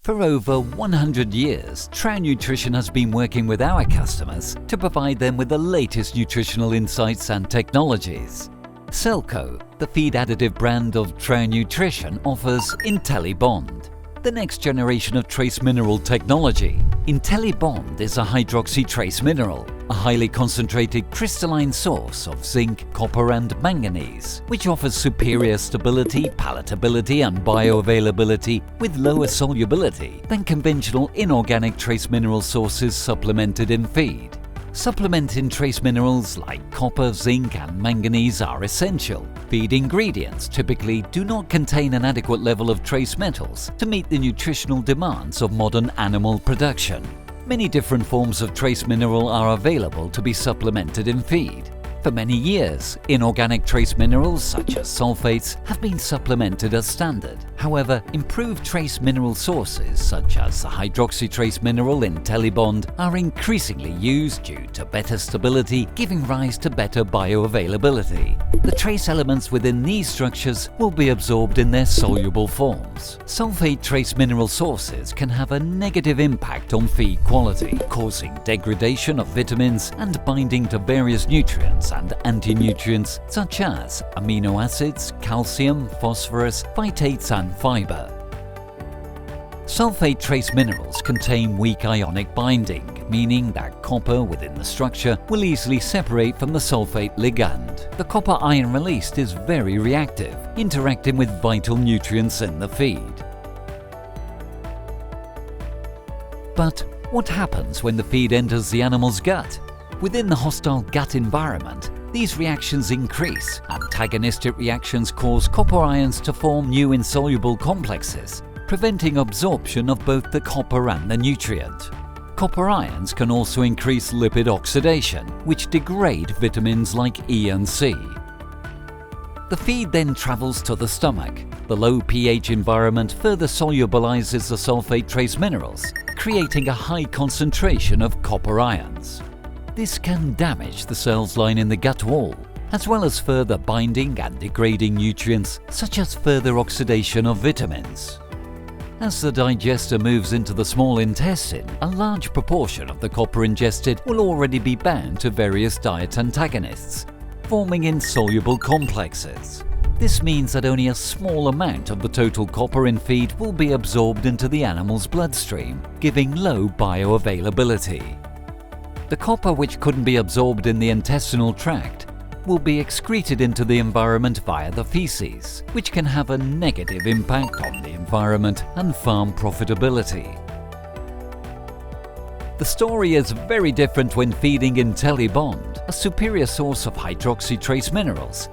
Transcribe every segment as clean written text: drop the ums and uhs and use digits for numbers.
For over 100 years, Trouw Nutrition has been working with our customers to provide them with the latest nutritional insights and technologies. Selco, the feed additive brand of Trouw Nutrition, offers IntelliBond, the next generation of trace mineral technology. IntelliBond is a hydroxy trace mineral, a highly concentrated crystalline source of zinc, copper and manganese, which offers superior stability, palatability and bioavailability with lower solubility than conventional inorganic trace mineral sources supplemented in feed. Supplementing trace minerals like copper, zinc and manganese are essential. Feed ingredients typically do not contain an adequate level of trace metals to meet the nutritional demands of modern animal production. Many different forms of trace mineral are available to be supplemented in feed. For many years, inorganic trace minerals such as sulfates have been supplemented as standard. However, improved trace mineral sources such as the hydroxy trace mineral IntelliBond are increasingly used due to better stability, giving rise to better bioavailability. The trace elements within these structures will be absorbed in their soluble forms. Sulfate trace mineral sources can have a negative impact on feed quality, causing degradation of vitamins and binding to various nutrients and anti-nutrients such as amino acids, calcium, phosphorus, phytates and fiber. Sulfate trace minerals contain weak ionic binding, meaning that copper within the structure will easily separate from the sulfate ligand. The copper ion released is very reactive, interacting with vital nutrients in the feed. But what happens when the feed enters the animal's gut? Within the hostile gut environment, these reactions increase. Antagonistic reactions cause copper ions to form new insoluble complexes, preventing absorption of both the copper and the nutrient. Copper ions can also increase lipid oxidation, which degrade vitamins like E and C. The feed then travels to the stomach. The low pH environment further solubilizes the sulfate trace minerals, creating a high concentration of copper ions. This can damage the cells line in the gut wall, as well as further binding and degrading nutrients such as further oxidation of vitamins. As the digester moves into the small intestine, a large proportion of the copper ingested will already be bound to various diet antagonists, forming insoluble complexes. This means that only a small amount of the total copper in feed will be absorbed into the animal's bloodstream, giving low bioavailability. The copper which couldn't be absorbed in the intestinal tract will be excreted into the environment via the feces, which can have a negative impact on the environment and farm profitability. The story is very different when feeding IntelliBond, a superior source of hydroxy trace minerals.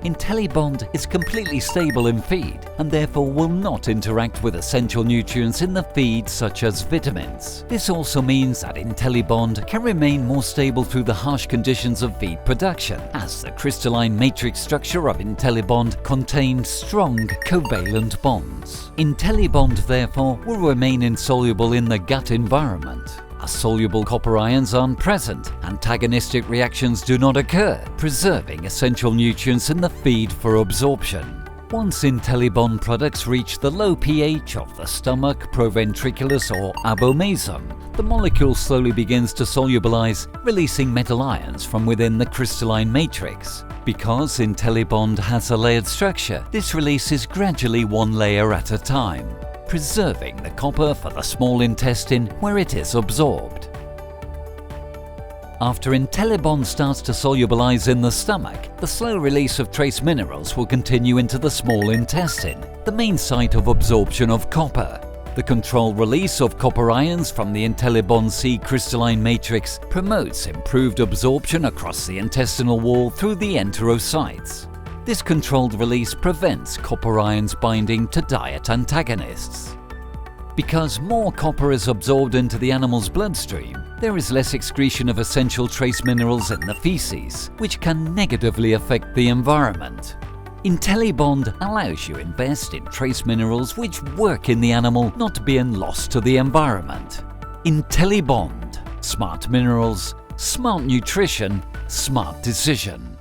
IntelliBond is completely stable in feed and therefore will not interact with essential nutrients in the feed such as vitamins. This also means that IntelliBond can remain more stable through the harsh conditions of feed production, as the crystalline matrix structure of IntelliBond contains strong covalent bonds. IntelliBond therefore will remain insoluble in the gut environment. As soluble copper ions aren't present, antagonistic reactions do not occur, preserving essential nutrients in the feed for absorption. Once IntelliBond products reach the low pH of the stomach, proventriculus or abomasum, the molecule slowly begins to solubilize, releasing metal ions from within the crystalline matrix. Because IntelliBond has a layered structure, this releases gradually one layer at a time, preserving the copper for the small intestine where it is absorbed. After IntelliBond starts to solubilize in the stomach, the slow release of trace minerals will continue into the small intestine, the main site of absorption of copper. The controlled release of copper ions from the IntelliBond C crystalline matrix promotes improved absorption across the intestinal wall through the enterocytes. This controlled release prevents copper ions binding to diet antagonists. Because more copper is absorbed into the animal's bloodstream, there is less excretion of essential trace minerals in the feces, which can negatively affect the environment. IntelliBond allows you to invest in trace minerals which work in the animal, not being lost to the environment. IntelliBond. Smart minerals, smart nutrition, smart decision.